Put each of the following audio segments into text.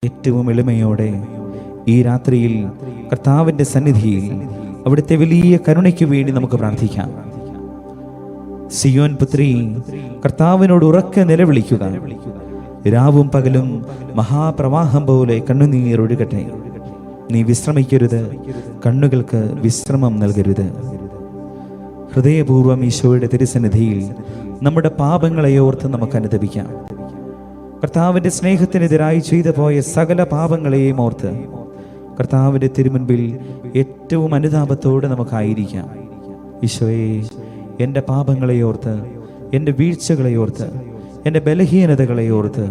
ഏറ്റവും എളിമയോടെ ഈ രാത്രിയിൽ കർത്താവിൻ്റെ സന്നിധിയിൽ അവിടുത്തെ വലിയ കരുണയ്ക്ക് വേണ്ടി നമുക്ക് പ്രാർത്ഥിക്കാം. സിയോൻ പുത്രി, കർത്താവിനോട് ഉറക്കെ നിലവിളിക്കുക. രാവും പകലും മഹാപ്രവാഹം പോലെ കണ്ണുനീർ ഒഴുകട്ടെ. നീ വിശ്രമിക്കരുത്, കണ്ണുകൾക്ക് വിശ്രമം നൽകരുത്. ഹൃദയപൂർവ്വം ഈശോയുടെ തിരുസന്നിധിയിൽ നമ്മുടെ പാപങ്ങളെ ഓർത്ത് നമുക്ക് അനുതപിക്കാം. കർത്താവിൻ്റെ സ്നേഹത്തിനെതിരായി ചെയ്തു പോയ സകല പാപങ്ങളെയും ഓർത്ത് കർത്താവിൻ്റെ തിരുമുൻപിൽ ഏറ്റവും അനുതാപത്തോടെ നമുക്കായിരിക്കാം. ഈശോയെ, എൻ്റെ പാപങ്ങളെ ഓർത്ത്, എൻ്റെ വീഴ്ചകളെ ഓർത്ത്, എൻ്റെ ബലഹീനതകളെ ഓർത്ത്,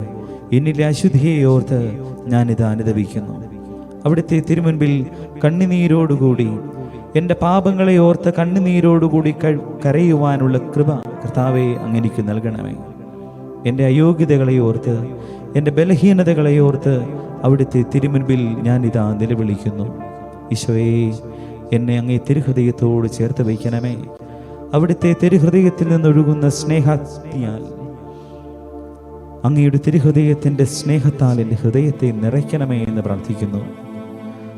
എന്നിലെ അശുദ്ധിയെ ഓർത്ത് ഞാനിത് അനുതപിക്കുന്നു. അവിടുത്തെ തിരുമുൻപിൽ കണ്ണുനീരോടുകൂടി, എൻ്റെ പാപങ്ങളെ ഓർത്ത് കണ്ണുനീരോടുകൂടി കരയുവാനുള്ള കൃപ കർത്താവെ അങ്ങെനിക്ക് നൽകണമേ. എൻ്റെ അയോഗ്യതകളെ ഓർത്ത്, എൻ്റെ ബലഹീനതകളെ ഓർത്ത് അവിടുത്തെ തിരുമുൻപിൽ ഞാനിതാ നിലവിളിക്കുന്നു. ഈശോയെ, എന്നെ അങ്ങേ തിരുഹൃദയത്തോട് ചേർത്ത് വയ്ക്കണമേ. അവിടുത്തെ തിരുഹൃദയത്തിൽ നിന്നൊഴുകുന്ന സ്നേഹത്താൽ, അങ്ങയുടെ തിരുഹൃദയത്തിൻ്റെ സ്നേഹത്താൽ എൻ്റെ ഹൃദയത്തെ നിറയ്ക്കണമേ എന്ന് പ്രാർത്ഥിക്കുന്നു.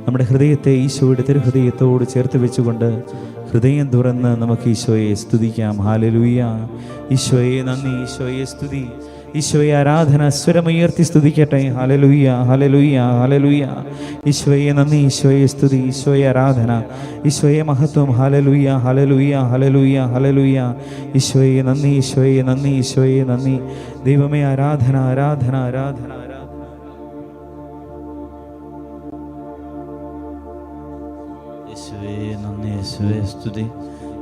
നമ്മുടെ ഹൃദയത്തെ ഈശോയുടെ തിരുഹൃദയത്തോട് ചേർത്ത് വെച്ചുകൊണ്ട് ഹൃദയം തുറന്ന് നമുക്ക് ഈശോയെ സ്തുതിക്കാം. ഹല്ലേലൂയ. ഈശോയെ നന്ദി, ഈശോയെ സ്തുതി, ഈശോയെ ആരാധന. സ്വരമുയർത്തി സ്തുതിക്കട്ടെ. ഹല്ലേലൂയ, ഹല്ലേലൂയ, ഹല്ലേലൂയ. ഈശോയെ നന്ദി, ഈശോയെ സ്തുതി, ഈശോയെ ആരാധന, ഈശോയെ മഹത്വം. ഹല്ലേലൂയ, ഹല്ലേലൂയ, ഹല്ലേലൂയ, ഹല്ലേലൂയ. ഈശോയെ നന്ദി, ഈശോയെ നന്ദി, ഈശോയെ നന്ദി. ദൈവമേ, ആരാധന, ആരാധന, ആരാധന. യേശുവേ നന്ദി, യേശുവേ സ്തുതി,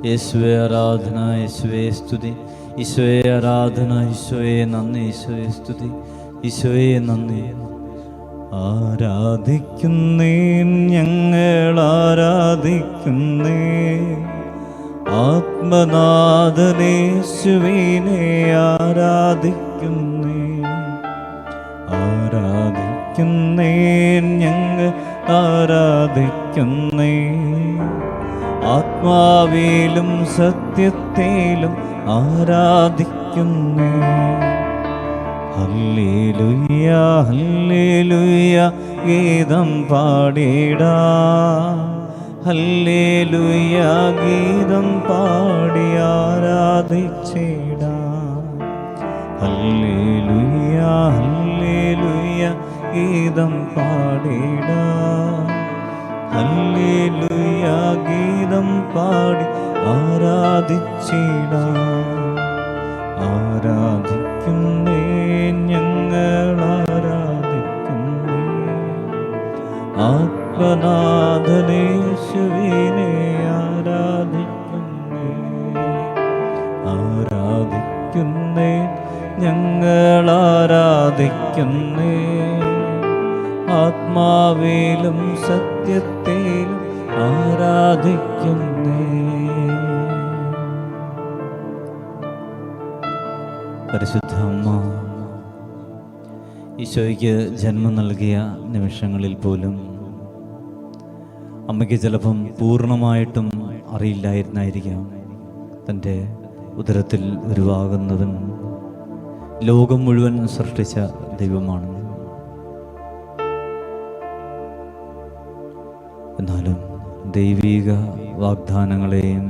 യേശുവേ ആരാധന, യേശുവേ സ്തുതി, ഈശോയെ ആരാധന, ഈശോയെ നന്ദി, ഈശോയെ സ്തുതി, ഈശോയെ നന്ദി. ആരാധിക്കുന്നേ, ഞങ്ങൾ ആരാധിക്കുന്നേ, ആത്മനാഥനേശുവിനെ ആരാധിക്കുന്നേ. ആരാധിക്കുന്നേ, ഞങ്ങൾ ആരാധിക്കുന്നേ, ആത്മാവിലും സത്യത്തിലും ആരാധിക്കുന്നേ. ഹല്ലേലൂയ, ഹല്ലേലൂയ, ഗീതം പാടിടാ. ഹല്ലേലൂയ, ഗീതം പാടി ആരാധിച്ചിടാ. ഹല്ലേലൂയ, ഹല്ലേലൂയ, ഗീതം പാടിടാ. ഹല്ലേലൂയ, ഗീതം പാടി ആരാധിച്ചിടാ. ആരാധിക്കുന്നേ, ഞങ്ങൾ ആരാധിക്കുന്നേ, ആത്മനാഥനേശുവിനെ ആരാധിക്കുന്നേ. ആരാധിക്കുന്നേ, ഞങ്ങൾ ആരാധിക്കുന്നേ, ആത്മാവിലും സത്യത്തിലും ആരാധിക്കുന്നേ. പരിശുദ്ധ അമ്മ ഈശോയ്ക്ക് ജന്മം നൽകിയ നിമിഷങ്ങളിൽ പോലും അമ്മയ്ക്ക് ചിലപ്പം പൂർണ്ണമായിട്ടും അറിയില്ലായിരുന്നായിരിക്കാം തൻ്റെ ഉദരത്തിൽ ഉരുവാകുന്നവൻ ലോകം മുഴുവൻ സൃഷ്ടിച്ച ദൈവമാണ്. എന്നാലും ദൈവിക വാഗ്ദാനങ്ങളെയും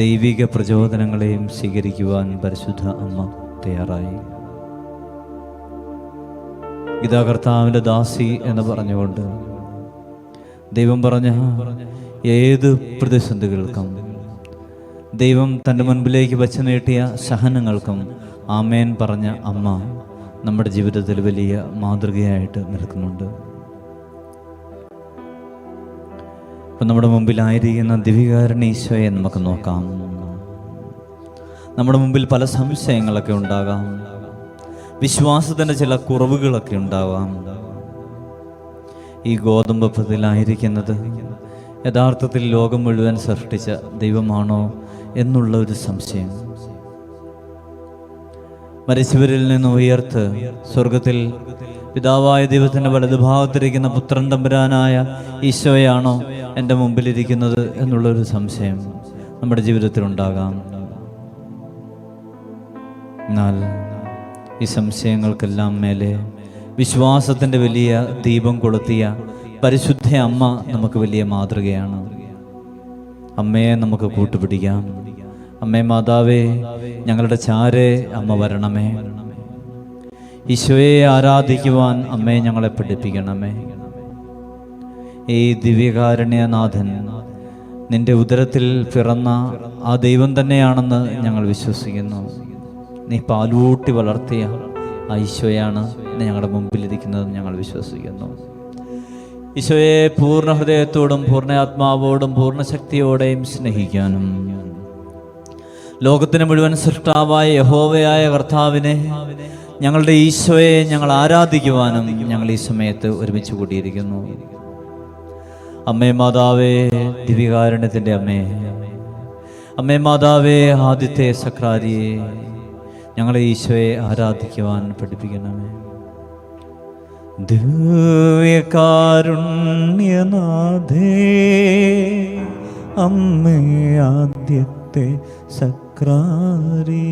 ദൈവിക പ്രചോദനങ്ങളെയും സ്വീകരിക്കുവാൻ പരിശുദ്ധ അമ്മ തയ്യാറായി. ഇതാ കർത്താവിൻ്റെ ദാസി എന്ന് പറഞ്ഞുകൊണ്ട് ദൈവം പറഞ്ഞ ഏത് പ്രതിസന്ധികൾക്കും, ദൈവം തൻ്റെ മുൻപിലേക്ക് വച്ച് നീട്ടിയ സഹനങ്ങൾക്കും ആമേൻ പറഞ്ഞ അമ്മ നമ്മുടെ ജീവിതത്തിൽ വലിയ മാതൃകയായിട്ട് നിൽക്കുന്നുണ്ട്. ഇപ്പം നമ്മുടെ മുമ്പിലായിരിക്കുന്ന ദിവികാരുണ്യ ഈശോയെ നമുക്ക് നോക്കാം. നമ്മുടെ മുമ്പിൽ പല സംശയങ്ങളൊക്കെ ഉണ്ടാകാം, വിശ്വാസത്തിൻ്റെ ചില കുറവുകളൊക്കെ ഉണ്ടാവാം. ഈ ഗോതമ്പത്തിലായിരിക്കുന്നത് യഥാർത്ഥത്തിൽ ലോകം മുഴുവൻ സൃഷ്ടിച്ച ദൈവമാണോ എന്നുള്ള ഒരു സംശയം. മരിച്ചവരിൽ നിന്ന് ഉയർത്ത് സ്വർഗത്തിൽ പിതാവായ ദൈവത്തിൻ്റെ വലതുഭാഗത്തിരിക്കുന്ന പുത്രൻ തമ്പുരാനായ ഈശോയാണോ എൻ്റെ മുമ്പിലിരിക്കുന്നത് എന്നുള്ളൊരു സംശയം നമ്മുടെ ജീവിതത്തിലുണ്ടാകാം. എന്നാൽ ഈ സംശയങ്ങൾക്കെല്ലാം മേലെ വിശ്വാസത്തിൻ്റെ വലിയ ദീപം കൊളുത്തിയ പരിശുദ്ധ അമ്മ നമുക്ക് വലിയ മാതൃകയാണ്. അമ്മയെ നമുക്ക് കൂട്ടുപിടിക്കാം. അമ്മേ മാതാവേ, ഞങ്ങളുടെ ചാരെ അമ്മ വരണമേ. ഈശോയെ ആരാധിക്കുവാൻ അമ്മയെ ഞങ്ങളെ പഠിപ്പിക്കണമേ. ഈ ദിവ്യകാരുണ്യനാഥൻ നിന്റെ ഉദരത്തിൽ പിറന്ന ആ ദൈവം തന്നെയാണെന്ന് ഞങ്ങൾ വിശ്വസിക്കുന്നു. നീ പാലൂട്ടി വളർത്തിയ ആ ഈശോയാണ് ഞങ്ങളുടെ മുമ്പിലിരിക്കുന്നത് ഞങ്ങൾ വിശ്വസിക്കുന്നു. ഈശോയെ പൂർണ്ണ ഹൃദയത്തോടും പൂർണ്ണ ആത്മാവോടും പൂർണ്ണ ശക്തിയോടെയും സ്നേഹിക്കാനും ലോകത്തിന് മുഴുവൻ സൃഷ്ടാവായ യഹോവയായ കർത്താവിനെ, ഞങ്ങളുടെ ഈശോയെ ഞങ്ങൾ ആരാധിക്കുവാനും ഞങ്ങൾ ഈ സമയത്ത് ഒരുമിച്ച് കൂടിയിരിക്കുന്നു. അമ്മേ മാതാവേ, ദിവ്യകാരുണ്യത്തിൻ്റെ അമ്മേ, അമ്മേ മാതാവേ, ആദ്യത്തെ സക്രാരിയെ, ഞങ്ങളെ ഈശോയെ ആരാധിക്കുവാൻ പഠിപ്പിക്കണമേ. ദിവ്യകാരുണ്യനാഥേ, അമ്മേ ആദ്യത്തെ സക്രാരി,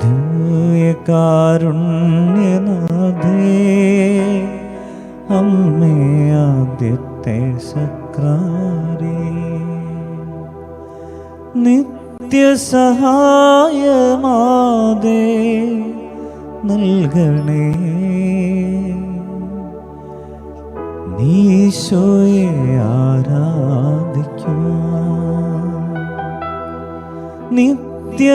ദിവ്യകാരുണ്യനാഥേ, അമ്മേ ആദ്യത്തെ സക്രാരി, നിത്യസഹായമാതേ നൽകണേ, നീശോയെ ആരാധിക്കുവാൻ. നിത്യസഹായമാതേ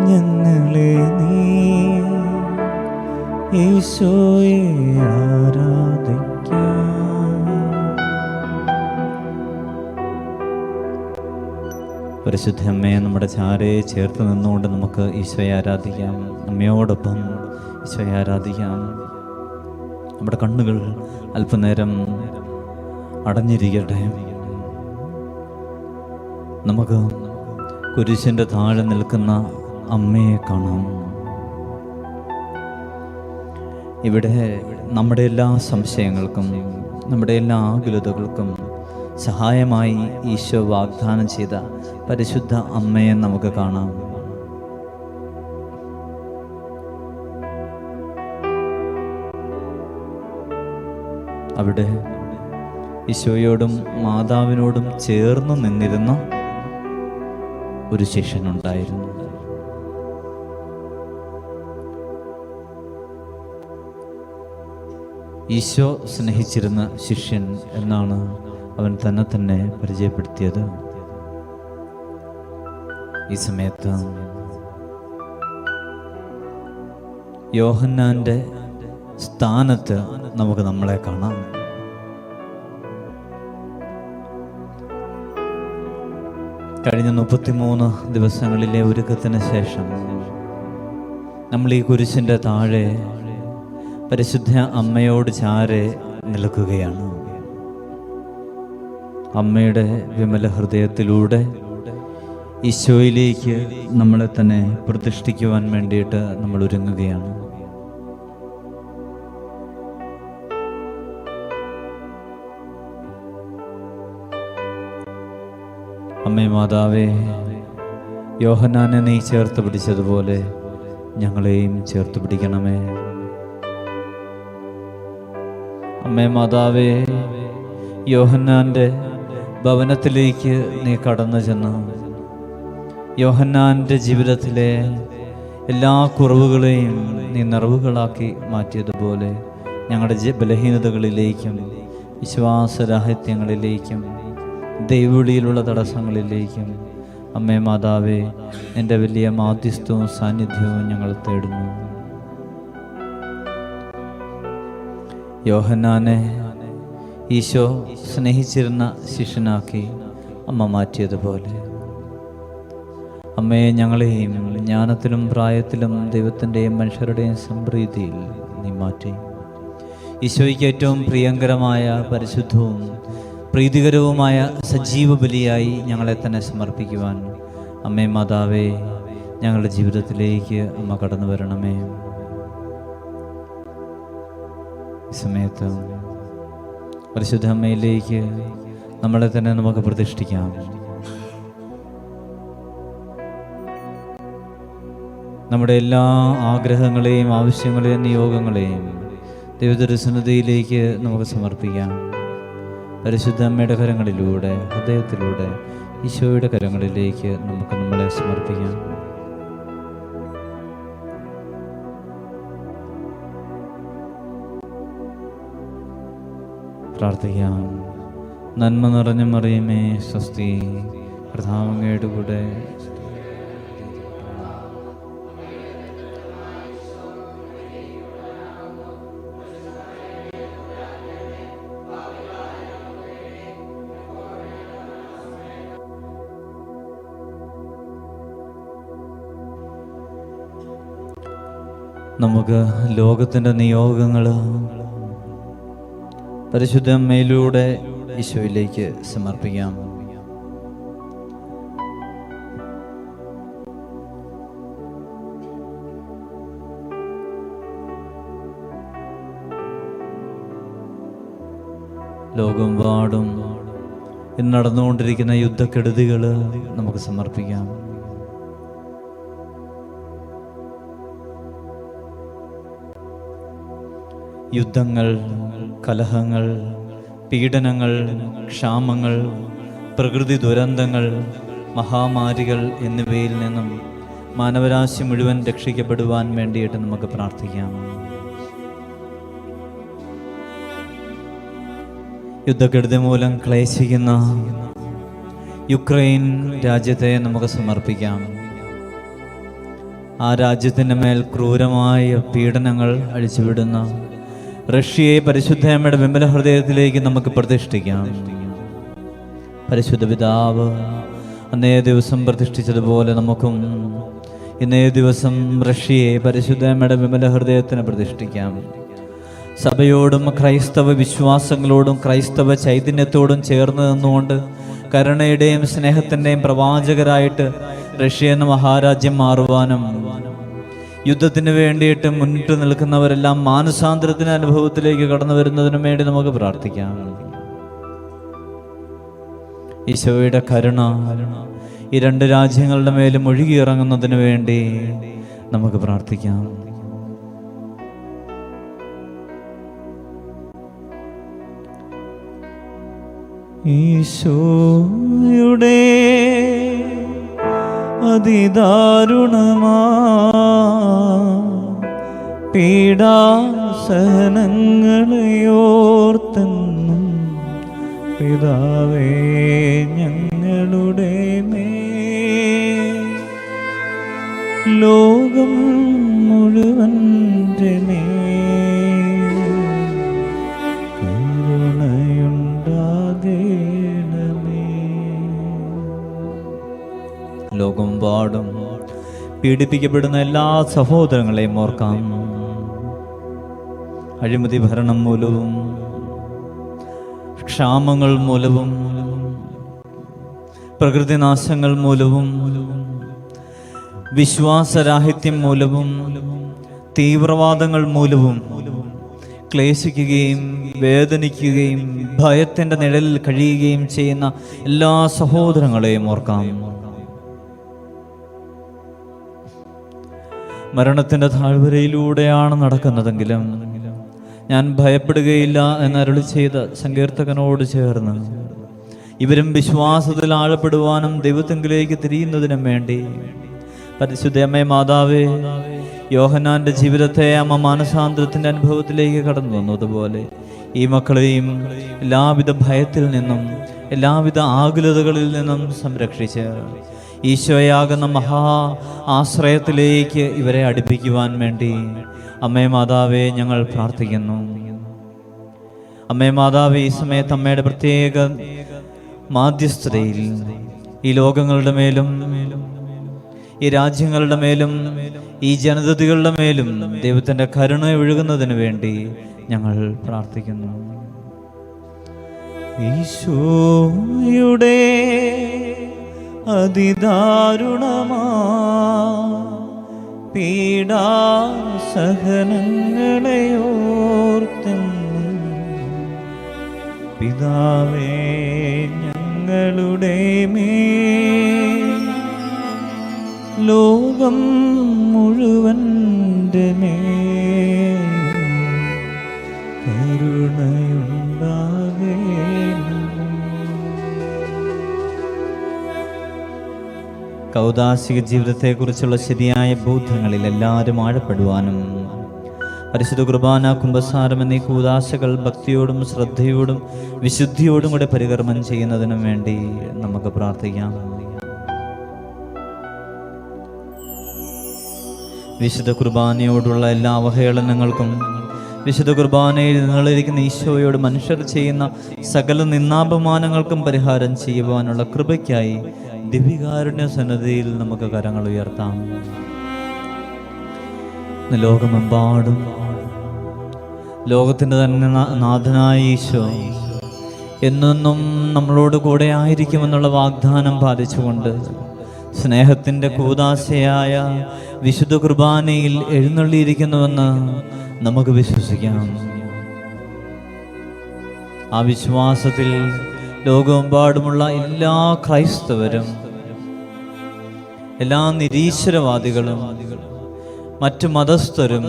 ഞങ്ങളെ നീ ഈശോയെ ആരാധിക്കാം. പരിശുദ്ധ അമ്മയെ നമ്മുടെ ചാരയെ ചേർത്ത് നിന്നുകൊണ്ട് നമുക്ക് ഈശോയെ ആരാധിക്കാം. അമ്മയോടൊപ്പം ഈശോയെ ആരാധിക്കാം. നമ്മുടെ കണ്ണുകൾ അല്പനേരം അടഞ്ഞിരിക്കട്ടെ. നമുക്ക് കുരിശിൻ്റെ താഴെ നിൽക്കുന്ന അമ്മയെ കാണാം. ഇവിടെ നമ്മുടെ എല്ലാ സംശയങ്ങൾക്കും നമ്മുടെ എല്ലാ ആകുലതകൾക്കും സഹായമായി ഈശോ വാഗ്ദാനം ചെയ്ത പരിശുദ്ധ അമ്മയെ നമുക്ക് കാണാം. അവിടെ ഈശോയോടും മാതാവിനോടും ചേർന്ന് നിന്നിരുന്ന ഒരു ശിഷ്യനുണ്ടായിരുന്നു. ഈശോ സ്നേഹിച്ചിരുന്ന ശിഷ്യൻ എന്നാണ് അവൻ തന്നെ പരിചയപ്പെടുത്തിയത്. ഈ സമയത്ത് യോഹന്നാന്റെ സ്ഥാനത്ത് നമുക്ക് നമ്മളെ കാണാം. കഴിഞ്ഞ 33 ദിവസങ്ങളിലെ ഒരുക്കത്തിന് ശേഷം നമ്മൾ ഈ കുരിശിൻ്റെ താഴെ പരിശുദ്ധ അമ്മയോട് ചാരെ നിൽക്കുകയാണ്. അമ്മയുടെ വിമല ഹൃദയത്തിലൂടെ ഈശോയിലേക്ക് നമ്മളെ തന്നെ പ്രതിഷ്ഠിക്കുവാൻ വേണ്ടിയിട്ട് നമ്മൾ ഒരുങ്ങുകയാണ്. അമ്മേ മാതാവേ, യോഹന്നാനെ നീ ചേർത്ത് പിടിച്ചതുപോലെ ഞങ്ങളെയും ചേർത്ത് പിടിക്കണമേ. അമ്മേ മാതാവേ, യോഹന്നാൻ്റെ ഭവനത്തിലേക്ക് നീ കടന്നു ചെന്ന് യോഹന്നാൻ്റെ ജീവിതത്തിലെ എല്ലാ കുറവുകളെയും നീ നിറവുകളാക്കി മാറ്റിയതുപോലെ ഞങ്ങളുടെ ബലഹീനതകളിലേക്കും വിശ്വാസരാഹിത്യങ്ങളിലേക്കും ദൈവവിളിയിലുള്ള തടസ്സങ്ങളിലേക്കും അമ്മേ മാതാവേ, എൻ്റെ വലിയ മാധ്യസ്ഥവും സാന്നിധ്യവും ഞങ്ങൾ തേടുന്നു. യോഹന്നാനെ ഈശോ സ്നേഹിച്ചിരുന്ന ശിഷ്യനാക്കി അമ്മ മാറ്റിയതുപോലെ അമ്മയെ ഞങ്ങളെയും ജ്ഞാനത്തിലും പ്രായത്തിലും ദൈവത്തിൻ്റെയും മനുഷ്യരുടെയും സംപ്രീതിയിൽ നീ മാറ്റി ഈശോയ്ക്ക് ഏറ്റവും പ്രിയങ്കരമായ പരിശുദ്ധവും പ്രീതികരവുമായ സജീവ ബലിയായി ഞങ്ങളെ തന്നെ സമർപ്പിക്കുവാൻ അമ്മേ മാതാവേ, ഞങ്ങളുടെ ജീവിതത്തിലേക്ക് അമ്മ കടന്നു വരണമേ. ഈ സമയത്ത് പരിശുദ്ധ അമ്മയിലേക്ക് നമ്മളെ തന്നെ നമുക്ക് പ്രതിഷ്ഠിക്കാം. നമ്മുടെ എല്ലാ ആഗ്രഹങ്ങളെയും ആവശ്യങ്ങളെയും നിയോഗങ്ങളെയും ദൈവദർശനതയിലേക്ക് നമുക്ക് സമർപ്പിക്കാം. പരിശുദ്ധ അമ്മയുടെ കരങ്ങളിലൂടെ, ഹൃദയത്തിലൂടെ ഈശോയുടെ കരങ്ങളിലേക്ക് നമുക്ക് നമ്മളെ സമർപ്പിക്കാം. പ്രാർത്ഥിക്കാം. നന്മ നിറഞ്ഞ മറിയമേ സ്വസ്തി, കർത്താവ് അങ്ങയുടെ കൂടെ, നമുക്ക് ലോകത്തിൻ്റെ നിയോഗങ്ങൾ പരിശുദ്ധ അമ്മയിലൂടെ ഈശോയിലേക്ക് സമർപ്പിക്കാം. ലോകമെമ്പാടും ഇന്ന് നടന്നുകൊണ്ടിരിക്കുന്ന യുദ്ധക്കെടുതികൾ നമുക്ക് സമർപ്പിക്കാം. യുദ്ധങ്ങൾ, കലഹങ്ങൾ, പീഡനങ്ങൾ, ക്ഷാമങ്ങൾ, പ്രകൃതി ദുരന്തങ്ങൾ, മഹാമാരികൾ എന്നിവയിൽ നിന്നും മാനവരാശി മുഴുവൻ രക്ഷിക്കപ്പെടുവാൻ വേണ്ടിയിട്ട് നമുക്ക് പ്രാർത്ഥിക്കാം. യുദ്ധക്കെടുതി മൂലം ക്ലേശിക്കുന്ന യുക്രൈൻ രാജ്യത്തെ നമുക്ക് സമർപ്പിക്കാം. ആ രാജ്യത്തിൻ്റെ മേൽ ക്രൂരമായ പീഡനങ്ങൾ അഴിച്ചുവിടുന്ന റഷ്യയെ പരിശുദ്ധയമ്മയുടെ വിമല ഹൃദയത്തിലേക്ക് നമുക്ക് പ്രതിഷ്ഠിക്കാം. പരിശുദ്ധ പിതാവ് അന്നേ ദിവസം പ്രതിഷ്ഠിച്ചതുപോലെ നമുക്കും ഇന്നേ ദിവസം റഷ്യയെ പരിശുദ്ധയമ്മയുടെ വിമല ഹൃദയത്തിന് പ്രതിഷ്ഠിക്കാം. സഭയോടും ക്രൈസ്തവ വിശ്വാസങ്ങളോടും ക്രൈസ്തവ ചൈതന്യത്തോടും ചേർന്ന് നിന്നുകൊണ്ട് കരുണയുടെയും സ്നേഹത്തിൻ്റെയും പ്രവാചകരായിട്ട് റഷ്യ എന്ന മഹാരാജ്യം മാറുവാനും യുദ്ധത്തിന് വേണ്ടിയിട്ട് മുന്നിട്ട് നിൽക്കുന്നവരെല്ലാം മാനസാന്തരത്തിന് അനുഭവത്തിലേക്ക് കടന്നു വരുന്നതിനും വേണ്ടി നമുക്ക് പ്രാർത്ഥിക്കാം. ഈശോയുടെ കരുണ ഈ രണ്ട് രാജ്യങ്ങളുടെ മേലും ഒഴുകിയിറങ്ങുന്നതിന് വേണ്ടി നമുക്ക് പ്രാർത്ഥിക്കാം. ഈശോയുടെ അതിദാരുണമാ പീഡാസഹനങ്ങളെയോർത്തെന്നും പിതാവേ ഞങ്ങളുടെ മേൽ ലോകം മുഴുവൻ്റെ മേൽ കരുണയുണ്ടാകേണമേ. ലോകമെമ്പാടും പീഡിപ്പിക്കപ്പെടുന്ന എല്ലാ സഹോദരങ്ങളെയും ഓർക്കാം. അഴിമതി ഭരണം മൂലവും ക്ഷാമങ്ങൾ മൂലവും പ്രകൃതിനാശങ്ങൾ മൂലവും വിശ്വാസരാഹിത്യം മൂലവും തീവ്രവാദങ്ങൾ മൂലവും ക്ലേശിക്കുകയും വേദനിക്കുകയും ഭയത്തിൻ്റെ നിഴലിൽ കഴിയുകയും ചെയ്യുന്ന എല്ലാ സഹോദരങ്ങളെയും ഓർക്കാം. മരണത്തിൻ്റെ താഴ്വരയിലൂടെയാണ് നടക്കുന്നതെങ്കിലും ഞാൻ ഭയപ്പെടുകയില്ല എന്നരുളി ചെയ്ത സങ്കീർത്തകനോട് ചേർന്ന് ഇവരും വിശ്വാസത്തിൽ ആഴപ്പെടുവാനും ദൈവത്തിങ്കിലേക്ക് തിരിയുന്നതിനും വേണ്ടി പരിശുദ്ധ അമ്മേ മാതാവേ, യോഹന്നാന്റെ ജീവിതത്തെ അമ്മ മാനസാന്തരത്തിൻ്റെ അനുഭവത്തിലേക്ക് കടന്നു വന്നതുപോലെ ഈ മക്കളെയും എല്ലാവിധ ഭയത്തിൽ നിന്നും എല്ലാവിധ ആകുലതകളിൽ നിന്നും സംരക്ഷിച്ച് ഈശോയാകുന്ന മഹാ ആശ്രയത്തിലേക്ക് ഇവരെ അടുപ്പിക്കുവാൻ വേണ്ടി അമ്മേ മാതാവേ ഞങ്ങൾ പ്രാർത്ഥിക്കുന്നു. അമ്മേ മാതാവേ, ഈ സമയത്ത് അമ്മയുടെ പ്രത്യേക മാധ്യസ്ഥതയിൽ ഈ ലോകങ്ങളുടെ മേലും ഈ രാജ്യങ്ങളുടെ മേലും ഈ ജനതകളുടെ മേലും ദൈവത്തിൻ്റെ കരുണ ഒഴുകുന്നതിന് വേണ്ടി ഞങ്ങൾ പ്രാർത്ഥിക്കുന്നു. ഈശോയുടെ അതിദാരുണമാ പീഡാസഹനങ്ങളെയോർത്തെന്നും പിതാവേ ഞങ്ങളുടെ മേൽ ലോകം മുഴുവൻ്റെ മേൽ കരുണയുണ്ടാകേണമേ. കൗദാശിക ജീവിതത്തെക്കുറിച്ചുള്ള ശരിയായ ബോധ്യങ്ങളിൽ എല്ലാവരും ആഴപ്പെടുവാനും പരിശുദ്ധ കുർബാന കുമ്പസാരം എന്നീ കൂദാശകൾ ഭക്തിയോടും ശ്രദ്ധയോടും വിശുദ്ധിയോടും കൂടെ പരികർമ്മം ചെയ്യുന്നതിനും വേണ്ടി നമുക്ക് പ്രാർത്ഥിക്കാം. വിശുദ്ധ കുർബാനയോടുള്ള എല്ലാ അവഹേളനങ്ങൾക്കും വിശുദ്ധ കുർബാനയിൽ നിങ്ങളിരിക്കുന്ന ഈശോയോട് മനുഷ്യർ ചെയ്യുന്ന സകല നിന്ദാപമാനങ്ങൾക്കും പരിഹാരം ചെയ്യുവാനുള്ള കൃപയ്ക്കായി ദിവ്യകാരുണ്യ സന്നദ്ധിയിൽ നമുക്ക് കരങ്ങൾ ഉയർത്താം. ലോകമെമ്പാടും ലോകത്തിൻ്റെ തന്നെ നാഥനായ ഈശോ എന്നെന്നും നമ്മളോട് കൂടെ ആയിരിക്കുമെന്നുള്ള വാഗ്ദാനം പാലിച്ചുകൊണ്ട് സ്നേഹത്തിൻ്റെ കൂദാശയായ വിശുദ്ധ കുർബാനയിൽ എഴുന്നള്ളിയിരിക്കുന്നുവെന്ന് നമുക്ക് വിശ്വസിക്കാം. ആ വിശ്വാസത്തിൽ ലോകമെമ്പാടുമുള്ള എല്ലാ ക്രൈസ്തവരും, എല്ലാ നിരീശ്വരവാദികളും, മറ്റു മതസ്ഥരും,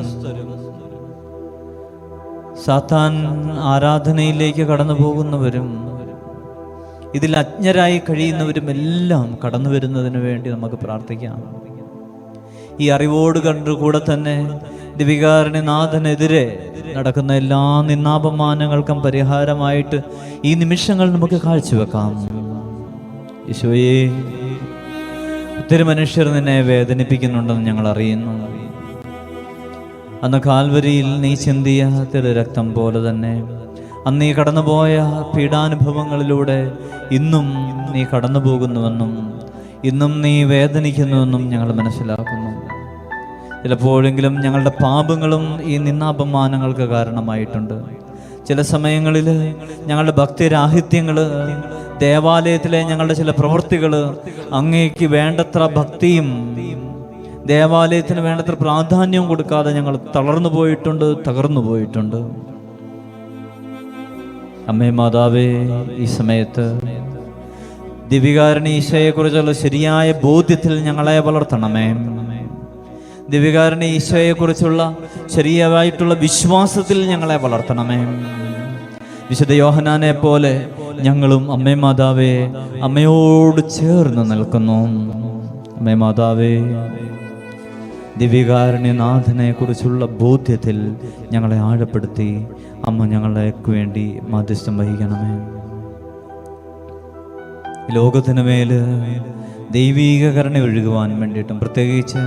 സാത്താൻ ആരാധനയിലേക്ക് കടന്നു പോകുന്നവരും, ഇതിൽ അജ്ഞരായി കഴിയുന്നവരും എല്ലാം കടന്നു വരുന്നതിന് വേണ്ടി നമുക്ക് പ്രാർത്ഥിക്കാം. ഈ അറിവോട് കണ്ടുകൂടെ തന്നെ ദിവികാരുണ്യനാഥനെതിരെ നടക്കുന്ന എല്ലാ നിന്ദാപമാനങ്ങൾക്കും പരിഹാരമായിട്ട് ഈ നിമിഷങ്ങൾ നമുക്ക് കാഴ്ചവെക്കാം. ഈശോയെ, ഒത്തിരി മനുഷ്യർ നിന്നെ വേദനിപ്പിക്കുന്നുണ്ടെന്ന് ഞങ്ങൾ അറിയുന്നു. അന്ന് കാൽവരിയിൽ നീ ചിന്തിയ തിരു രക്തം പോലെ തന്നെ അന്ന് നീ കടന്നുപോയ പീഡാനുഭവങ്ങളിലൂടെ ഇന്നും നീ കടന്നു പോകുന്നുവെന്നും ഇന്നും നീ വേദനിക്കുന്നുവെന്നും ഞങ്ങൾ മനസ്സിലാക്കുന്നു. ചിലപ്പോഴെങ്കിലും ഞങ്ങളുടെ പാപങ്ങളും ഈ നിന്ദാപമാനങ്ങൾക്ക് കാരണമായിട്ടുണ്ട്. ചില സമയങ്ങളിൽ ഞങ്ങളുടെ ഭക്തിരാഹിത്യങ്ങൾ, ദേവാലയത്തിലെ ഞങ്ങളുടെ ചില പ്രവൃത്തികൾ അങ്ങേക്ക് വേണ്ടത്ര ഭക്തിയും ദേവാലയത്തിന് വേണ്ടത്ര പ്രാധാന്യവും കൊടുക്കാതെ ഞങ്ങൾ തളർന്നു പോയിട്ടുണ്ട്, തകർന്നു പോയിട്ടുണ്ട്. അമ്മേ മാതാവേ, ഈ സമയത്ത് ദിവ്യകാരുണ്യ ഈശോയെക്കുറിച്ചുള്ള ശരിയായ ബോധ്യത്തിൽ ഞങ്ങളെ വളർത്തണമേ. ദിവ്യകാരുണ്യ ഈശോയെക്കുറിച്ചുള്ള ശരിയായിട്ടുള്ള വിശ്വാസത്തിൽ ഞങ്ങളെ വളർത്തണമേ. വിശുദ്ധ യോഹന്നാനെ പോലെ ഞങ്ങളും അമ്മേ മാതാവേ അമ്മയോട് ചേർന്ന് നിൽക്കുന്നു. അമ്മേ മാതാവേ, ദിവ്യകാരുണ്യനാഥനെ കുറിച്ചുള്ള ബോധ്യത്തിൽ ഞങ്ങളെ ആഴപ്പെടുത്തി അമ്മ ഞങ്ങൾക്ക് വേണ്ടി മാധ്യസ്ഥം വഹിക്കണമേ. ലോകത്തിന് മേൽ ദൈവീക കരുണ ഒഴുകുവാൻ വേണ്ടിയിട്ടും പ്രത്യേകിച്ച്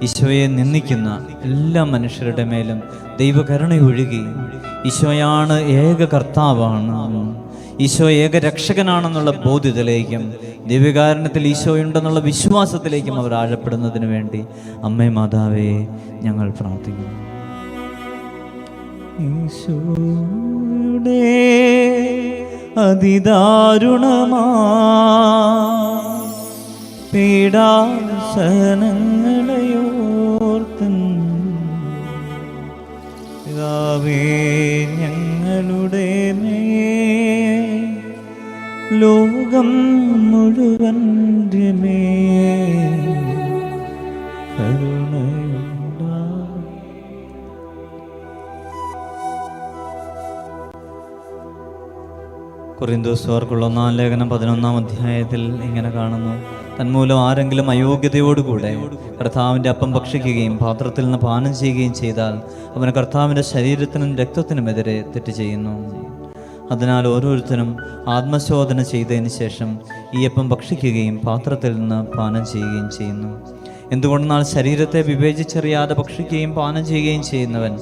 ഈശോയെ നിന്ദിക്കുന്ന എല്ലാ മനുഷ്യരുടെ മേലും ദൈവകരുണ ഒഴുകി ഈശോയാണ് ഏക കർത്താവാണ്, ഈശോ ഏക രക്ഷകനാണെന്നുള്ള ബോധ്യത്തിലേക്കും ദിവ്യകാരുണ്യത്തിൽ ഈശോയുണ്ടെന്നുള്ള വിശ്വാസത്തിലേക്കും അവർ ആഴപ്പെടുന്നതിന് വേണ്ടി അമ്മേ മാതാവേ ഞങ്ങൾ പ്രാർത്ഥിക്കുന്നു. ഈശോയുടെ അതിദാരുണമാ പീഡാസനങ്ങളെയോർത്തും പിതാവേ ഞങ്ങളുടെ മേൽ ലോകം മുഴുവൻ്റെ മേൽ കരുണയുണ്ടാകേണമേ. കൊരിന്തോസ്യർക്കുള്ള 1-ാം ലേഖനം 11-ാം അധ്യായത്തിൽ ഇങ്ങനെ കാണുന്നു: തന്മൂലം ആരെങ്കിലും അയോഗ്യതയോടുകൂടെ കർത്താവിൻ്റെ അപ്പം ഭക്ഷിക്കുകയും പാത്രത്തിൽ നിന്ന് പാനം ചെയ്യുകയും ചെയ്താൽ അവന് കർത്താവിൻ്റെ ശരീരത്തിനും രക്തത്തിനുമെതിരെ തെറ്റ് ചെയ്യുന്നു. അതിനാൽ ഓരോരുത്തരും ആത്മശോധന ചെയ്തതിന് ശേഷം ഈ അപ്പം ഭക്ഷിക്കുകയും പാത്രത്തിൽ നിന്ന് പാനം ചെയ്യുകയും ചെയ്യുന്നു. എന്തുകൊണ്ടെന്നാൽ ശരീരത്തെ വിവേചിച്ചറിയാതെ ഭക്ഷിക്കുകയും പാനം ചെയ്യുകയും ചെയ്യുന്നവൻ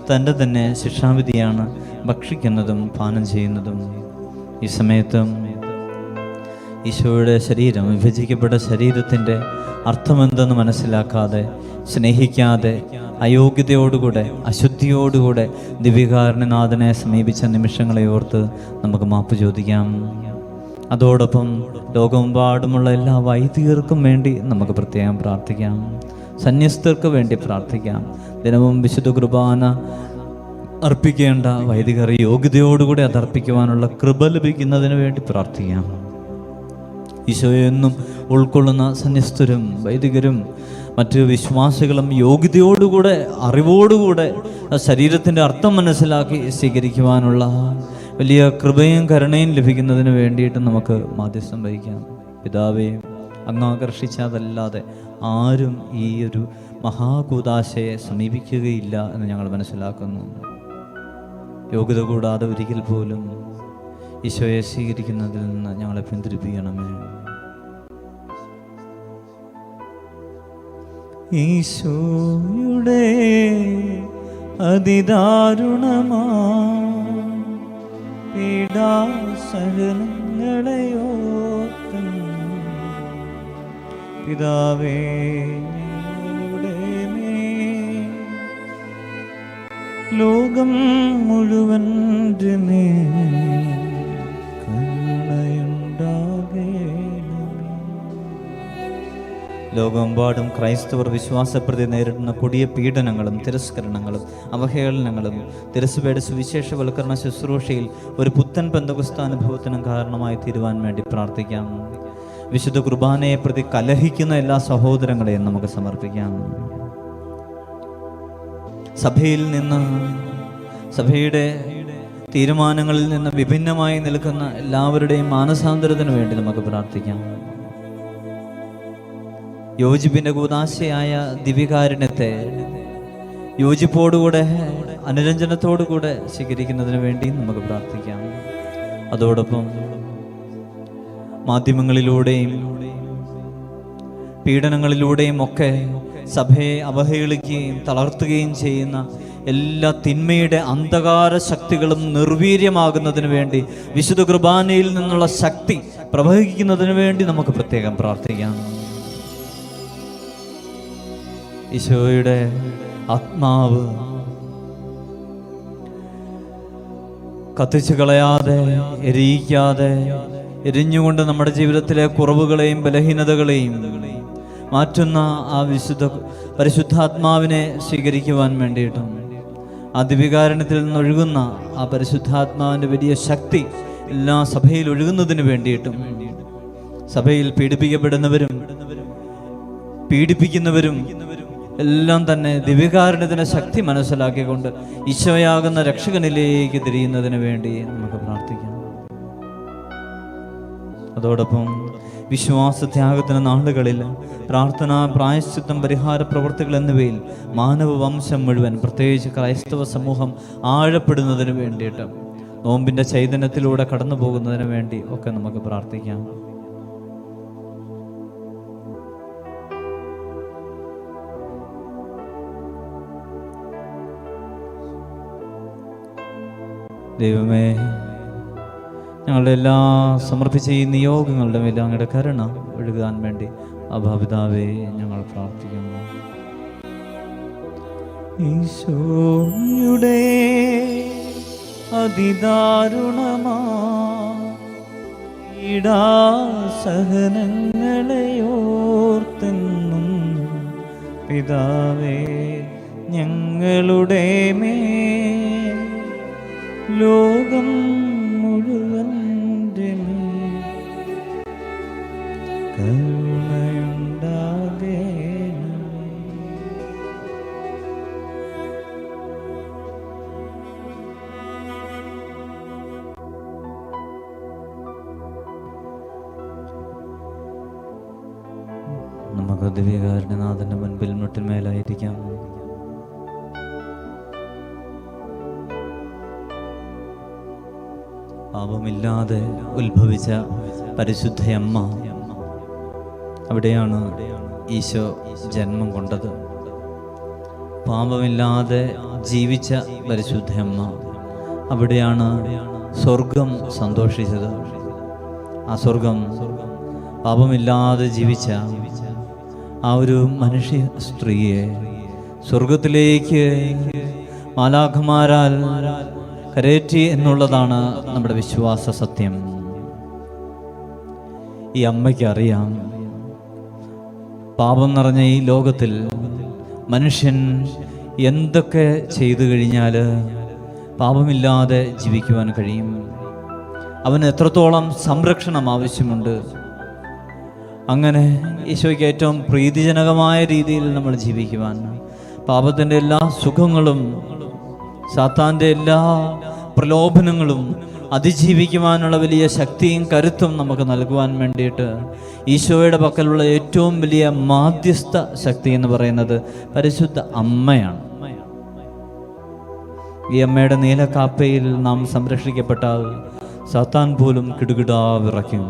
തൻ്റെ തന്നെ ശിക്ഷാവിധിയാണ് ഭക്ഷിക്കുന്നതും പാനം ചെയ്യുന്നതും. ഈ സമയത്തും ഈശോയുടെ ശരീരം, വിഭജിക്കപ്പെട്ട ശരീരത്തിൻ്റെ അർത്ഥമെന്തെന്ന് മനസ്സിലാക്കാതെ, സ്നേഹിക്കാതെ, അയോഗ്യതയോടുകൂടെ, അശുദ്ധിയോടുകൂടെ ദിവ്യകാരുണ്യനാഥനെ സമീപിച്ച നിമിഷങ്ങളെ ഓർത്ത് നമുക്ക് മാപ്പ് ചോദിക്കാം. അതോടൊപ്പം ലോകമെമ്പാടുമുള്ള എല്ലാ വൈദികർക്കും വേണ്ടി നമുക്ക് പ്രത്യേകം പ്രാർത്ഥിക്കാം. സന്യസ്തർക്ക് വേണ്ടി പ്രാർത്ഥിക്കാം. ദിനവും വിശുദ്ധ കുർബാന അർപ്പിക്കേണ്ട വൈദികർ യോഗ്യതയോടുകൂടി അത് അർപ്പിക്കുവാനുള്ള കൃപ ലഭിക്കുന്നതിന് വേണ്ടി പ്രാർത്ഥിക്കാം. ഈശോയെ എന്നും ഉൾക്കൊള്ളുന്ന സന്യസ്തരും വൈദികരും മറ്റ് വിശ്വാസികളും യോഗ്യതയോടുകൂടെ അറിവോടുകൂടെ ശരീരത്തിൻ്റെ അർത്ഥം മനസ്സിലാക്കി സ്വീകരിക്കുവാനുള്ള വലിയ കൃപയും കരുണയും ലഭിക്കുന്നതിന് വേണ്ടിയിട്ട് നമുക്ക് മാധ്യസ്ഥം വഹിക്കാം. പിതാവേ, അങ്ങ് ആകർഷിച്ചതല്ലാതെ ആരും ഈ ഒരു മഹാകൂദാശയെ സമീപിക്കുകയില്ല എന്ന് ഞങ്ങൾ മനസ്സിലാക്കുന്നു. യോഗ്യത കൂടാതെ ഒരിക്കൽ പോലും ഈശോയെ സ്വീകരിക്കുന്നതിൽ നിന്ന് ഞങ്ങളെ പിന്തിരിപ്പിക്കണമേ. ഈശോയുടെ അതിദാരുണമാ പീഡാസഹനങ്ങളെ ഓർത്തും പിതാവേ ഞങ്ങളുടെ മേൽ ലോകം മുഴുവൻ്റെ മേൽ ലോകമെമ്പാടും ക്രൈസ്തവർ വിശ്വാസപ്രതി നേരിടുന്ന കൊടിയ പീഡനങ്ങളും തിരസ്കരണങ്ങളും അവഹേളനങ്ങളും തിരുസഭയുടെ സുവിശേഷവൽക്കരണ ശുശ്രൂഷയിൽ ഒരു പുത്തൻ പെന്തക്കോസ്താനുഭവത്തിനും കാരണമായി തീരുവാൻ വേണ്ടി പ്രാർത്ഥിക്കാം. വിശുദ്ധ കുർബാനയെ പ്രതി കലഹിക്കുന്ന എല്ലാ സഹോദരങ്ങളെയും നമുക്ക് സമർപ്പിക്കാം. സഭയിൽ നിന്ന്, സഭയുടെ തീരുമാനങ്ങളിൽ നിന്ന് വിഭിന്നമായി നിൽക്കുന്ന എല്ലാവരുടെയും മാനസാന്തരത്തിന് വേണ്ടി നമുക്ക് പ്രാർത്ഥിക്കാം. യോജിപ്പിൻ്റെ കൂദാശയായ ദിവ്യകാരുണ്യത്തെ യോജിപ്പോടുകൂടെ അനുരഞ്ജനത്തോടുകൂടെ സ്വീകരിക്കുന്നതിന് വേണ്ടി നമുക്ക് പ്രാർത്ഥിക്കാം. അതോടൊപ്പം മാധ്യമങ്ങളിലൂടെയും പീഡനങ്ങളിലൂടെയും ഒക്കെ സഭയെ അവഹേളിക്കുകയും തളർത്തുകയും ചെയ്യുന്ന എല്ലാ തിന്മയുടെ അന്ധകാര ശക്തികളും നിർവീര്യമാകുന്നതിന് വേണ്ടി വിശുദ്ധ കുർബാനയിൽ നിന്നുള്ള ശക്തി പ്രവഹിക്കുന്നതിന് വേണ്ടി നമുക്ക് പ്രത്യേകം പ്രാർത്ഥിക്കാം. ഈശോയുടെ ആത്മാവ് കത്തിച്ചു കളയാതെ, എരിയിക്കാതെ, എരിഞ്ഞുകൊണ്ട് നമ്മുടെ ജീവിതത്തിലെ കുറവുകളെയും ബലഹീനതകളെയും മാറ്റുന്ന ആ പരിശുദ്ധാത്മാവിനെ സ്വീകരിക്കുവാൻ വേണ്ടിയിട്ടും ആ ദിവ്യകാരുണ്യത്തിൽ നിന്നൊഴുകുന്ന ആ പരിശുദ്ധാത്മാവിൻ്റെ വലിയ ശക്തി എല്ലാ സഭയിൽ ഒഴുകുന്നതിന് വേണ്ടിയിട്ടും സഭയിൽ പീഡിപ്പിക്കപ്പെടുന്നവരും പീഡിപ്പിക്കുന്നവരും എല്ലാം തന്നെ ദിവ്യകാരുണ്യത്തിൻ്റെ ശക്തി മനസ്സിലാക്കിക്കൊണ്ട് ഈശോയാകുന്ന രക്ഷകനിലേക്ക് തിരിയുന്നതിന് വേണ്ടി നമുക്ക് പ്രാർത്ഥിക്കാം. അതോടൊപ്പം വിശ്വാസത്യാഗത്തിന് നാളുകളിൽ പ്രാർത്ഥന, പ്രായശ്ചിത്തം, പരിഹാര പ്രവൃത്തികൾ എന്നിവയിൽ മാനവ വംശം മുഴുവൻ, പ്രത്യേകിച്ച് ക്രൈസ്തവ സമൂഹം ആഴപ്പെടുന്നതിന് വേണ്ടിയിട്ട് നോമ്പിൻ്റെ ചൈതന്യത്തിലൂടെ കടന്നു പോകുന്നതിന് വേണ്ടി ഒക്കെ നമുക്ക് പ്രാർത്ഥിക്കാം. ദൈവമേ, ഞങ്ങളുടെ എല്ലാ സമർപ്പിച്ച ഈ നിയോഗങ്ങളുടെ മേലും അങ്ങയുടെ കരുണ ഒഴുകാൻ വേണ്ടി അഭാപിതാവേ ഞങ്ങൾ പ്രാർത്ഥിക്കുന്നു. ഈശോയുടെ അതിദാരുണമാ പീഡാസഹനങ്ങളെ ഓർത്തെന്നും പിതാവേ ഞങ്ങളുടെ മേൽ ലോകം മുഴുവൻ്റെ മേൽ കരുണയുണ്ടാകേണമേ. നമുക്ക് ദിവ്യകാരുണ്യനാഥന്റെ മുൻപിൽ മുട്ടിന്മേലായിരിക്കാം. പാപമില്ലാതെ ഉത്ഭവിച്ച പരിശുദ്ധയമ്മ, അവിടെയാണ് ഈശോ ജന്മം കൊണ്ടത്. പാപമില്ലാതെ ജീവിച്ച പരിശുദ്ധയമ്മ, അവിടെയാണ് സ്വർഗം സന്തോഷിച്ചത്. ആ സ്വർഗം പാപമില്ലാതെ ജീവിച്ച ആ ഒരു മനുഷ്യ സ്ത്രീയെ സ്വർഗത്തിലേക്ക് മാലാഖമാരാൽ കരേറ്റി എന്നുള്ളതാണ് നമ്മുടെ വിശ്വാസ സത്യം. ഈ അമ്മയ്ക്ക് അറിയാം, പാപം നിറഞ്ഞ ഈ ലോകത്തിൽ മനുഷ്യൻ എന്തൊക്കെ ചെയ്തു കഴിഞ്ഞാൽ പാപമില്ലാതെ ജീവിക്കുവാൻ കഴിയും. അവന് എത്രത്തോളം സംരക്ഷണം ആവശ്യമുണ്ട്, അങ്ങനെ ഈശോയ്ക്ക് ഏറ്റവും പ്രീതിജനകമായ രീതിയിൽ നമ്മൾ ജീവിക്കുവാൻ, പാപത്തിൻ്റെ എല്ലാ സുഖങ്ങളും സാത്താൻ്റെ എല്ലാ പ്രലോഭനങ്ങളും അതിജീവിക്കുവാനുള്ള വലിയ ശക്തിയും കരുത്തും നമുക്ക് നൽകുവാൻ വേണ്ടിയിട്ട് ഈശോയുടെ പക്കലുള്ള ഏറ്റവും വലിയ മാധ്യസ്ഥ ശക്തി എന്ന് പറയുന്നത് പരിശുദ്ധ അമ്മയാണ്. ഈ അമ്മയുടെ നീലക്കാപ്പയിൽ നാം സംരക്ഷിക്കപ്പെട്ടാൽ സാത്താൻ പോലും കിടുകിടാ വിറയ്ക്കും.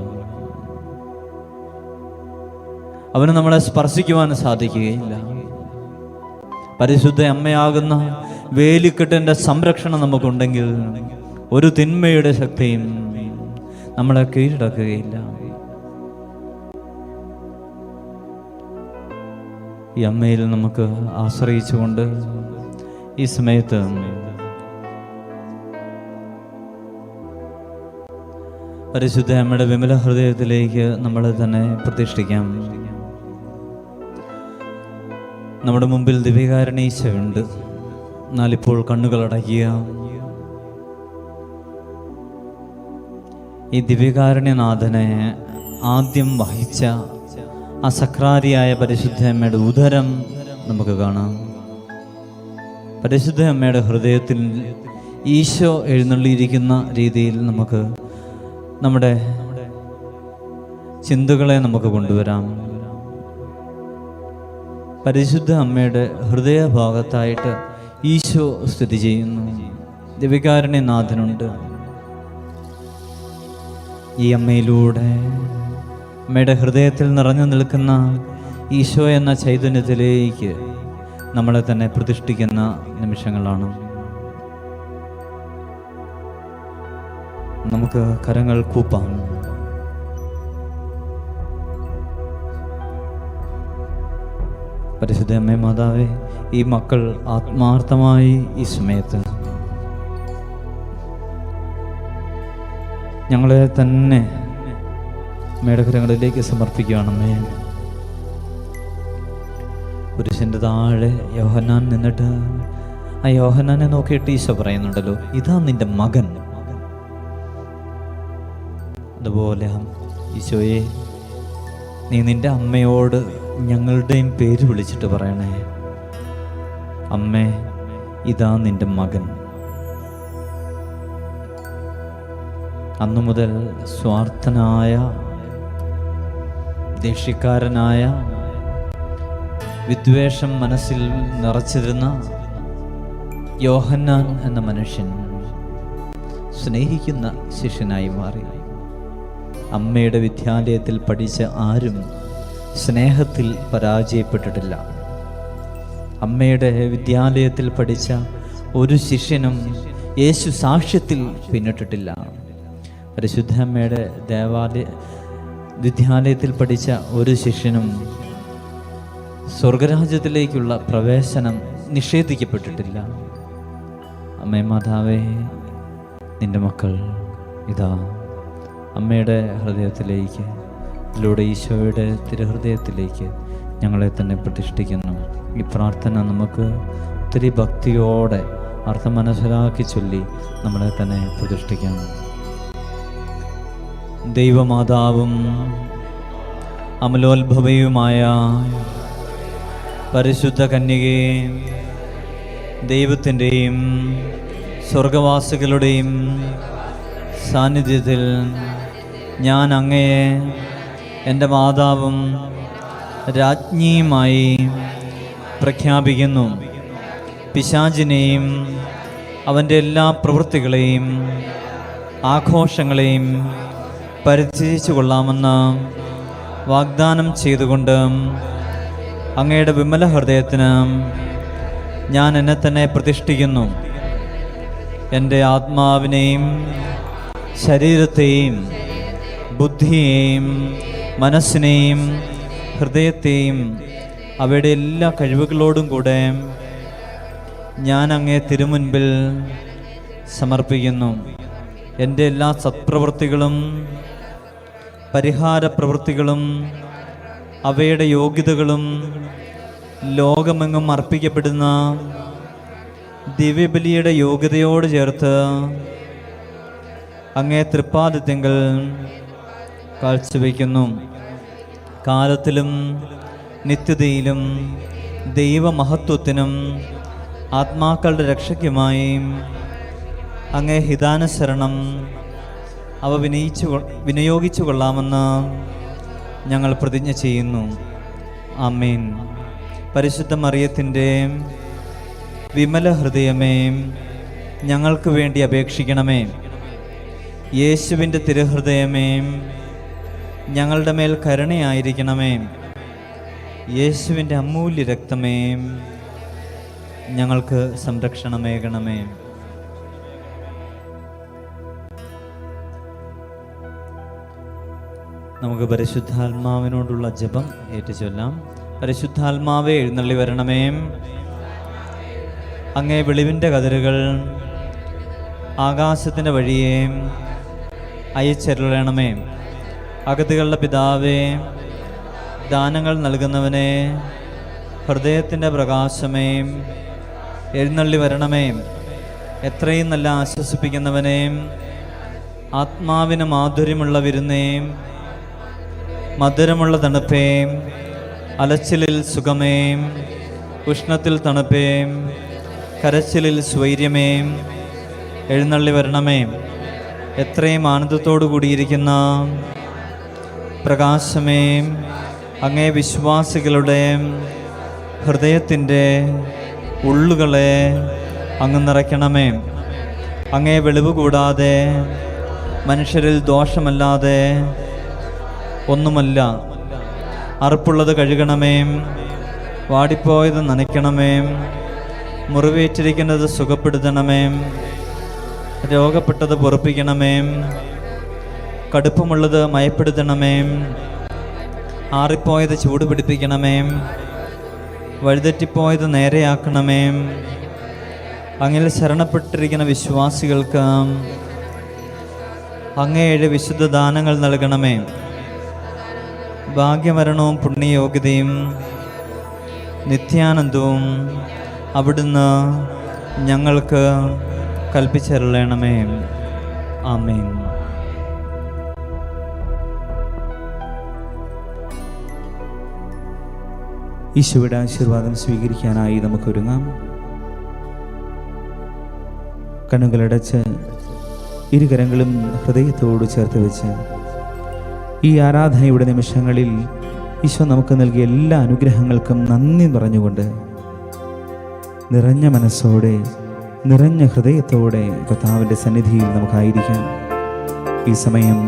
അവന് നമ്മളെ സ്പർശിക്കുവാൻ സാധിക്കുകയില്ല. പരിശുദ്ധ അമ്മയാകുന്ന വേലിക്കെട്ടിൻ്റെ സംരക്ഷണം നമുക്കുണ്ടെങ്കിൽ ഒരു തിന്മയുടെ ശക്തിയും നമ്മളെ കീഴടക്കുകയില്ല. ഈ അമ്മയിൽ നമുക്ക് ആശ്രയിച്ചുകൊണ്ട് ഈ സമയത്ത് പരിശുദ്ധ അമ്മയുടെ വിമല ഹൃദയത്തിലേക്ക് നമ്മളെ തന്നെ പ്രതിഷ്ഠിക്കാം. നമ്മുടെ മുമ്പിൽ ദിവ്യകാരുണ്യീശോയുണ്ട്. എന്നാലിപ്പോൾ കണ്ണുകളടയ്ക്കുക. ഈ ദിവ്യകാരുണ്യനാഥനെ ആദ്യം വഹിച്ച ആ സക്രാരിയായ പരിശുദ്ധ അമ്മയുടെ ഉദരം നമുക്ക് കാണാം. പരിശുദ്ധ അമ്മയുടെ ഹൃദയത്തിൽ ഈശോ എഴുന്നള്ളിയിരിക്കുന്ന രീതിയിൽ നമുക്ക് നമ്മുടെ ചിന്തകളെ നമുക്ക് കൊണ്ടുവരാം. പരിശുദ്ധ അമ്മയുടെ ഹൃദയഭാഗത്തായിട്ട് ഈശോ സ്ഥിതി ചെയ്യുന്നു. ദിവ്യകാരുണ്യനാഥനുണ്ട്. ഈ അമ്മയിലൂടെ അമ്മയുടെ ഹൃദയത്തിൽ നിറഞ്ഞു നിൽക്കുന്ന ഈശോ എന്ന ചൈതന്യത്തിലേക്ക് നമ്മളെ തന്നെ പ്രതിഷ്ഠിക്കുന്ന നിമിഷങ്ങളാണ്. നമുക്ക് കരങ്ങൾ കൂപ്പാം. പരിശുദ്ധ അമ്മേ മാതാവേ, ഈ മക്കൾ ആത്മാർത്ഥമായി ഈ സമയത്ത് ഞങ്ങളെ തന്നെ അമ്മയുടെ കരങ്ങളിലേക്ക് സമർപ്പിക്കുകയാണമ്മേ. പുരുഷൻ്റെ താഴെ യോഹന്നാൻ നിന്നിട്ട് ആ യോഹന്നാനെ നോക്കിയിട്ട് ഈശോ പറയുന്നുണ്ടല്ലോ, ഇതാ നിന്റെ മകൻ. അതുപോലെ ഈശോയെ, നീ നിന്റെ അമ്മയോട് ഞങ്ങളുടെയും പേര് വിളിച്ചിട്ട് പറയണേ, അമ്മേ ഇതാ നിന്റെ മകൻ. അന്നു മുതൽ സ്വാർത്ഥനായ, ദേഷ്യക്കാരനായ, വിദ്വേഷം മനസ്സിൽ നിറച്ചിരുന്ന യോഹന്നാൻ എന്ന മനുഷ്യൻ സ്നേഹിക്കുന്ന ശിഷ്യനായി മാറി. അമ്മയുടെ വിദ്യാലയത്തിൽ പഠിച്ച ആരും സ്നേഹത്തിൽ പരാജയപ്പെട്ടിട്ടില്ല. അമ്മയുടെ വിദ്യാലയത്തിൽ പഠിച്ച ഒരു ശിഷ്യനും യേശു സാക്ഷ്യത്തിൽ പിന്നിട്ടിട്ടില്ല. പരിശുദ്ധ അമ്മയുടെ വിദ്യാലയത്തിൽ പഠിച്ച ഒരു ശിഷ്യനും സ്വർഗരാജ്യത്തിലേക്കുള്ള പ്രവേശനം നിഷേധിക്കപ്പെട്ടിട്ടില്ല. അമ്മേ മാതാവേ, നിന്റെ മക്കൾ ഇതാ അമ്മയുടെ ഹൃദയത്തിലേക്ക്, ഇതിലൂടെ ഈശോയുടെ തിരുഹൃദയത്തിലേക്ക് ഞങ്ങളെ തന്നെ പ്രതിഷ്ഠിക്കുന്നു. ഈ പ്രാർത്ഥന നമുക്ക് ഒത്തിരി ഭക്തിയോടെ അർത്ഥം മനസ്സിലാക്കി ചൊല്ലി നമ്മളെ തന്നെ പ്രതിഷ്ഠിക്കാം. ദൈവമാതാവും അമലോത്ഭവയുമായ പരിശുദ്ധ കന്യകേ, ദൈവത്തിൻ്റെയും സ്വർഗവാസികളുടെയും സാന്നിധ്യത്തിൽ ഞാൻ അങ്ങയെ എൻ്റെ മാതാവും രാജ്ഞിയുമായി പ്രഖ്യാപിക്കുന്നു. പിശാചിനെയും അവൻ്റെ എല്ലാ പ്രവൃത്തികളെയും ആഘോഷങ്ങളെയും പരിത്യജിച്ചു കൊള്ളാമെന്ന് വാഗ്ദാനം ചെയ്തുകൊണ്ട് അങ്ങയുടെ വിമല ഹൃദയത്തിന് ഞാൻ എന്നെ തന്നെ പ്രതിഷ്ഠിക്കുന്നു. എൻ്റെ ആത്മാവിനെയും ശരീരത്തെയും ബുദ്ധിയെയും മനസ്സിനെയും ഹൃദയത്തെയും അവയുടെ എല്ലാ കഴിവുകളോടും കൂടെ ഞാൻ അങ്ങേ തിരുമുൻപിൽ സമർപ്പിക്കുന്നു. എൻ്റെ എല്ലാ സത്പ്രവൃത്തികളും പരിഹാര പ്രവൃത്തികളും അവയുടെ യോഗ്യതകളും ലോകമെങ്ങും അർപ്പിക്കപ്പെടുന്ന ദിവ്യബലിയുടെ യോഗ്യതയോട് ചേർത്ത് അങ്ങേ തൃപ്പാദത്തിങ്കൽ കാഴ്ചവെക്കുന്നു. കാലത്തിലും നിത്യതയിലും ദൈവമഹത്വത്തിനും ആത്മാക്കളുടെ രക്ഷയ്ക്കുമായി അങ്ങേ ഹിതാനുസരണം അവ വിനിയോഗിച്ചു കൊള്ളാമെന്ന് ഞങ്ങൾ പ്രതിജ്ഞ ചെയ്യുന്നു. ആമേൻ. പരിശുദ്ധ മറിയത്തിൻ്റെ വിമല ഹൃദയമേ, ഞങ്ങൾക്ക് വേണ്ടി അപേക്ഷിക്കണമേ. യേശുവിൻ്റെ തിരുഹൃദയമേ, ഞങ്ങളുടെ മേൽ കരുണയായിരിക്കണമേ. യേശുവിൻ്റെ അമൂല്യ രക്തമേ, ഞങ്ങൾക്ക് സംരക്ഷണമേകണമേ. നമുക്ക് പരിശുദ്ധാത്മാവിനോടുള്ള ജപം ഏറ്റുചൊല്ലാം. പരിശുദ്ധാത്മാവേ, എഴുന്നള്ളി വരണമേ. അങ്ങേ വെളിവിൻ്റെ കതിരുകൾ ആകാശത്തിൻ്റെ വഴിയെ അയച്ചരുളണമേ. അഗതികളുടെ പിതാവേ, ദാനങ്ങൾ നൽകുന്നവനെ, ഹൃദയത്തിൻ്റെ പ്രകാശമേ, എഴുന്നള്ളി വരണമേ. എത്രയും നല്ല ആശ്വസിപ്പിക്കുന്നവനെ, ആത്മാവിന് മാധുര്യമുള്ള വിരുന്നേ, മധുരമുള്ള തണുപ്പേ, അലച്ചിലിൽ സുഖമേ, ഉഷ്ണത്തിൽ തണുപ്പേ, കരച്ചിലിൽ സ്വൈര്യമേ, എഴുന്നള്ളി വരണമേ. എത്രയും ആനന്ദത്തോടു കൂടിയിരിക്കുന്ന പ്രകാശമേ, അങ്ങേ വിശ്വാസികളുടെ ഹൃദയത്തിൻ്റെ ഉള്ളുകളെ അങ്ങ് നിറയ്ക്കണമേ. അങ്ങേ വെളിവ് കൂടാതെ മനുഷ്യരിൽ ദോഷമല്ലാതെ ഒന്നുമല്ല. അറുപ്പുള്ളത് കഴുകണമേ, വാടിപ്പോയത് നനയ്ക്കണമേ, മുറിവേറ്റിരിക്കുന്നത് സുഖപ്പെടുത്തണമേ, രോഗപ്പെട്ടത് പൊറുപ്പിക്കണമേ, കടുപ്പമുള്ളത് മയപ്പെടുത്തണമേ, ആറിപ്പോയത് ചൂട് പിടിപ്പിക്കണമേ, വഴിതെറ്റിപ്പോയത് നേരെയാക്കണമേ. അങ്ങനെ ശരണപ്പെട്ടിരിക്കുന്ന വിശ്വാസികൾക്ക് അങ്ങയുടെ വിശുദ്ധ ദാനങ്ങൾ നൽകണമേ. ഭാഗ്യമരണവും പുണ്യയോഗ്യതയും നിത്യാനന്ദവും അവിടുന്ന് ഞങ്ങൾക്ക് കൽപ്പിച്ചരുളണമേ. ആമേൻ. ഈശോയുടെ ആശീർവാദം സ്വീകരിക്കാനായി നമുക്കൊരുങ്ങാം. കണ്ണുകളടച്ച് ഇരുകരങ്ങളും ഹൃദയത്തോട് ചേർത്ത് വെച്ച് ഈ ആരാധനയുടെ നിമിഷങ്ങളിൽ ഈശോ നമുക്ക് നൽകിയ എല്ലാ അനുഗ്രഹങ്ങൾക്കും നന്ദി പറഞ്ഞുകൊണ്ട് നിറഞ്ഞ മനസ്സോടെ, നിറഞ്ഞ ഹൃദയത്തോടെ കർത്താവിൻ്റെ സന്നിധിയിൽ നമുക്കായിരിക്കാം. ഈ സമയം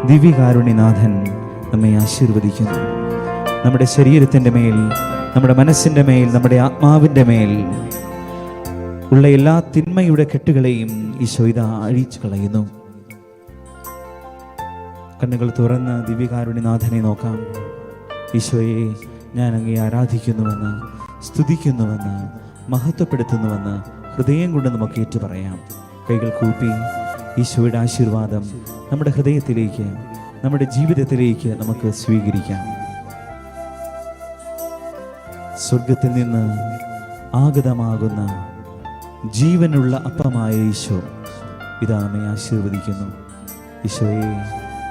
ദിവ്യകാരുണ്യനാഥൻ നമ്മെ ആശീർവദിക്കുന്നു. നമ്മുടെ ശരീരത്തിൻ്റെ മേൽ, നമ്മുടെ മനസ്സിൻ്റെ മേൽ, നമ്മുടെ ആത്മാവിൻ്റെ മേൽ ഉള്ള എല്ലാ തിന്മയുടെ കെട്ടുകളെയും ഈശോ ഇതാ അഴിച്ചു കളയുന്നു. കണ്ണുകൾ തുറന്ന് ദിവ്യകാരുണ്യനാഥനെ നോക്കാം. ഈശോയെ, ഞാൻ അങ്ങയെ ആരാധിക്കുന്നുവെന്ന്, സ്തുതിക്കുന്നുവെന്ന്, മഹത്വപ്പെടുത്തുന്നുവെന്ന് ഹൃദയം കൊണ്ട് നമുക്ക് ഏറ്റു പറയാം. കൈകൾ കൂപ്പി ഈശോയുടെ ആശീർവാദം നമ്മുടെ ഹൃദയത്തിലേക്ക്, നമ്മുടെ ജീവിതത്തിലേക്ക് നമുക്ക് സ്വീകരിക്കാം. സ്വർഗത്തിൽ നിന്ന് ആഗതമാകുന്ന ജീവനുള്ള അപ്പമായ ഈശോ ഇതാ നമ്മെ ആശീർവദിക്കുന്നു. ഈശോയെ,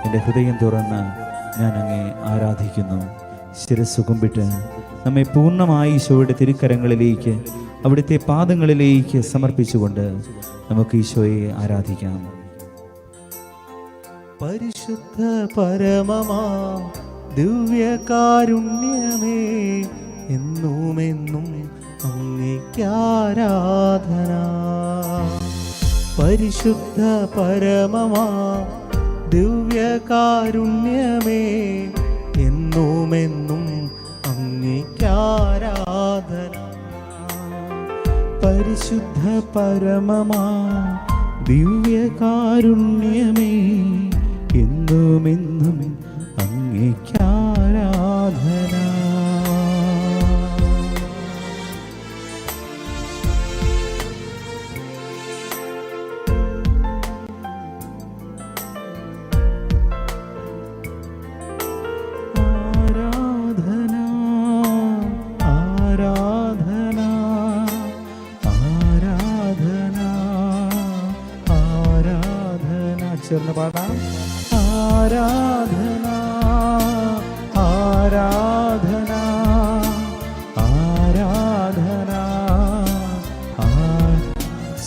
എൻ്റെ ഹൃദയം തുറന്ന് ഞാൻ അങ്ങേ ആരാധിക്കുന്നു. ശിരസ്സ് കുമ്പിട്ട് നമ്മെ പൂർണ്ണമായി ഈശോയുടെ തിരുക്കരങ്ങളിലേക്ക്, അവിടുത്തെ പാദങ്ങളിലേക്ക് സമർപ്പിച്ചുകൊണ്ട് നമുക്ക് ഈശോയെ ആരാധിക്കാം. പരിശുദ്ധ പരമമാ ദിവ്യകാരുണ്യമേ, എന്നുമെന്നും അങ്ങേക്കാരാധന. പരിശുദ്ധ പരമമാ ദിവ്യകാരുണ്യമേ, എന്നുമെന്നും അങ്ങേക്കാരാധന. പരിശുദ്ധ പരമമാ ദിവ്യകാരുണ്യമേ, എന്നുമെന്നും അങ്ങേക്കാരാധന. ചേർന്ന് പാടാം. ആരാധന,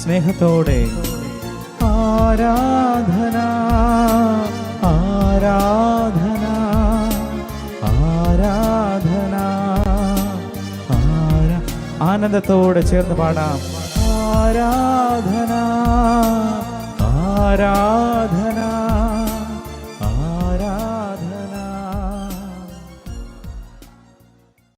സ്നേഹത്തോടെ ആരാധന ആരാധന ആരാധന ആനന്ദത്തോടെ ചേർന്ന് പാടാം. ആരാധന ആരാധന